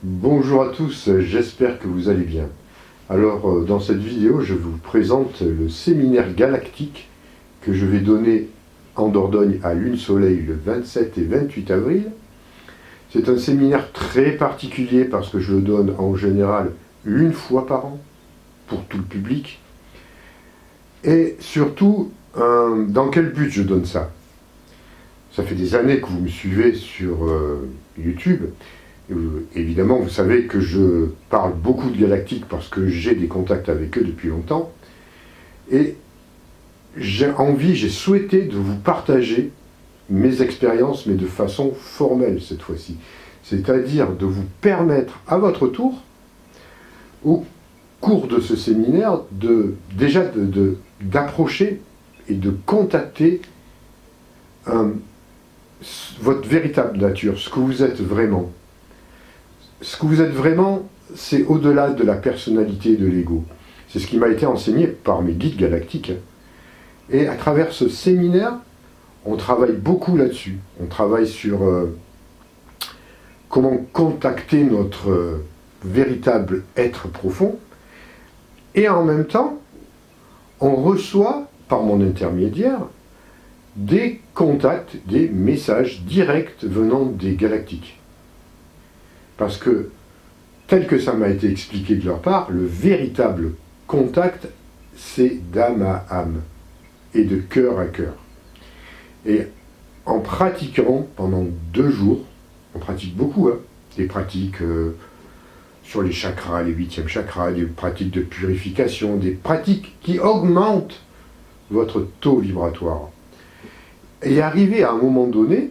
Bonjour à tous, j'espère que vous allez bien. Alors, dans cette vidéo, je vous présente le séminaire galactique que je vais donner en Dordogne à Lune Soleil le 27 et 28 avril. C'est un séminaire très particulier parce que je le donne en général une fois par an pour tout le public. Et surtout, dans quel but je donne ça? Ça fait des années que vous me suivez sur YouTube. Évidemment, vous savez que je parle beaucoup de galactiques parce que j'ai des contacts avec eux depuis longtemps. Et j'ai souhaité de vous partager mes expériences, mais de façon formelle cette fois-ci. C'est-à-dire de vous permettre à votre tour, au cours de ce séminaire, d'approcher et de contacter votre véritable nature, ce que vous êtes vraiment. Ce que vous êtes vraiment, c'est au-delà de la personnalité et de l'ego. C'est ce qui m'a été enseigné par mes guides galactiques. Et à travers ce séminaire, on travaille beaucoup là-dessus. On travaille sur comment contacter notre véritable être profond. Et en même temps, on reçoit, par mon intermédiaire, des contacts, des messages directs venant des galactiques. Parce que, tel que ça m'a été expliqué de leur part, le véritable contact, c'est d'âme à âme et de cœur à cœur. Et en pratiquant pendant 2 jours, on pratique beaucoup, des pratiques sur les chakras, les 8e chakras, des pratiques de purification, des pratiques qui augmentent votre taux vibratoire. Et arrivé à un moment donné,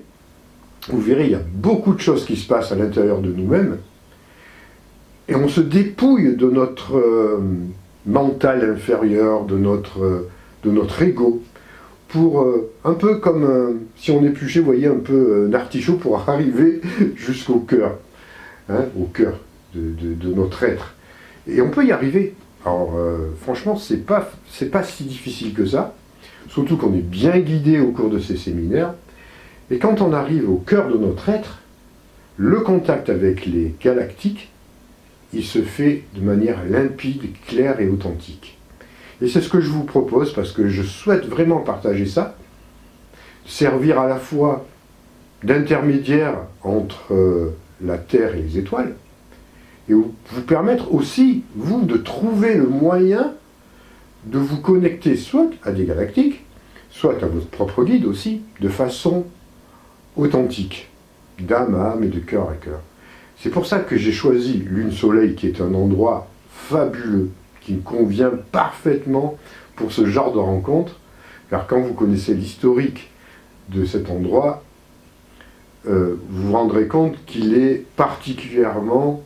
vous verrez, il y a beaucoup de choses qui se passent à l'intérieur de nous-mêmes, et on se dépouille de notre mental inférieur, de notre ego, pour un peu comme si on épluchait, vous voyez, un peu un artichaut pour arriver jusqu'au cœur, au cœur de notre être. Et on peut y arriver. Alors franchement, c'est pas si difficile que ça, surtout qu'on est bien guidé au cours de ces séminaires. Et quand on arrive au cœur de notre être, le contact avec les galactiques, il se fait de manière limpide, claire et authentique. Et c'est ce que je vous propose parce que je souhaite vraiment partager ça, servir à la fois d'intermédiaire entre la Terre et les étoiles, et vous permettre aussi, vous, de trouver le moyen de vous connecter soit à des galactiques, soit à votre propre guide aussi, de façon authentique, d'âme à âme et de cœur à cœur. C'est pour ça que j'ai choisi Lune Soleil, qui est un endroit fabuleux, qui me convient parfaitement pour ce genre de rencontre, car quand vous connaissez l'historique de cet endroit, vous vous rendrez compte qu'il est particulièrement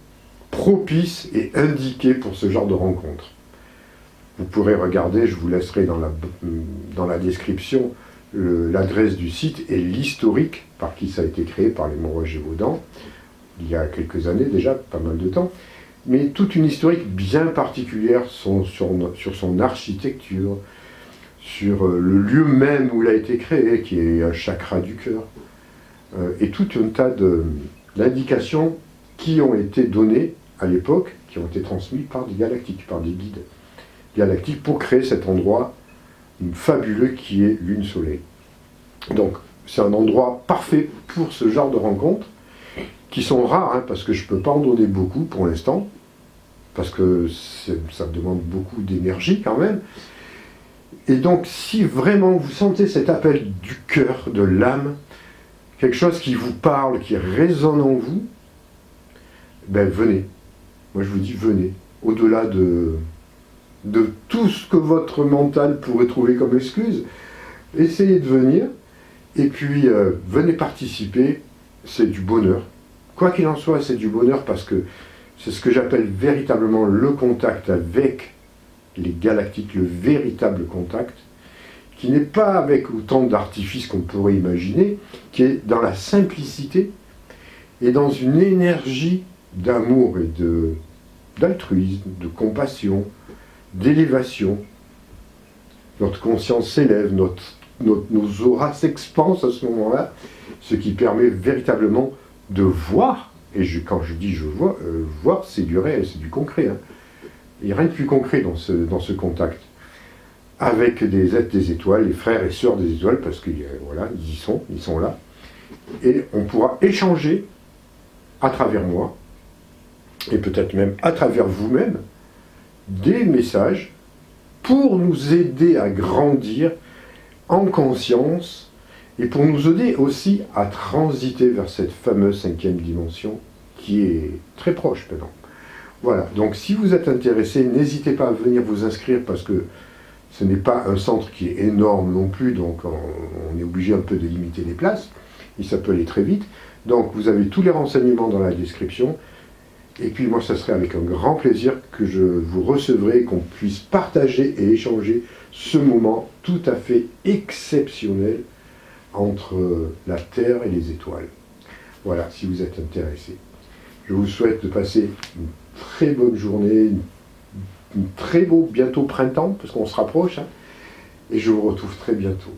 propice et indiqué pour ce genre de rencontre. Vous pourrez regarder, je vous laisserai dans la description l'adresse du site et l'historique par qui ça a été créé par les Monroe-Gévaudan, il y a quelques années déjà, pas mal de temps, mais toute une historique bien particulière sur son architecture, sur le lieu même où il a été créé, qui est un chakra du cœur, et tout un tas d'indications qui ont été données à l'époque, qui ont été transmises par des galactiques, par des guides galactiques, pour créer cet endroit fabuleux qui est Lune Soleil. Donc c'est un endroit parfait pour ce genre de rencontres, qui sont rares, parce que je ne peux pas en donner beaucoup pour l'instant, parce que ça demande beaucoup d'énergie quand même. Et donc si vraiment vous sentez cet appel du cœur, de l'âme, quelque chose qui vous parle, qui résonne en vous, ben venez. Moi je vous dis venez, au-delà de tout ce que votre mental pourrait trouver comme excuse, essayez de venir, et puis venez participer, c'est du bonheur. Quoi qu'il en soit, c'est du bonheur parce que c'est ce que j'appelle véritablement le contact avec les galactiques, le véritable contact, qui n'est pas avec autant d'artifices qu'on pourrait imaginer, qui est dans la simplicité et dans une énergie d'amour et d'altruisme, de compassion, d'élévation. Notre conscience s'élève, nos auras s'expansent à ce moment-là, ce qui permet véritablement de voir Et quand je dis je vois, voir, c'est du réel, c'est du concret. Hein. Il n'y a rien de plus concret dans ce contact. Avec des êtres des étoiles, les frères et sœurs des étoiles, parce que voilà, ils sont là. Et on pourra échanger à travers moi, et peut-être même à travers vous-même, des messages pour nous aider à grandir en conscience et pour nous aider aussi à transiter vers cette fameuse 5e dimension qui est très proche maintenant. Voilà, donc si vous êtes intéressé, n'hésitez pas à venir vous inscrire parce que ce n'est pas un centre qui est énorme non plus, donc on est obligé un peu de limiter les places, et ça peut aller très vite. Donc vous avez tous les renseignements dans la description, et puis moi ça serait avec un grand plaisir que je vous recevrai, qu'on puisse partager et échanger ce moment tout à fait exceptionnel entre la Terre et les étoiles. Voilà, si vous êtes intéressé. Je vous souhaite de passer une très bonne journée, un très beau bientôt printemps, parce qu'on se rapproche, hein, et je vous retrouve très bientôt.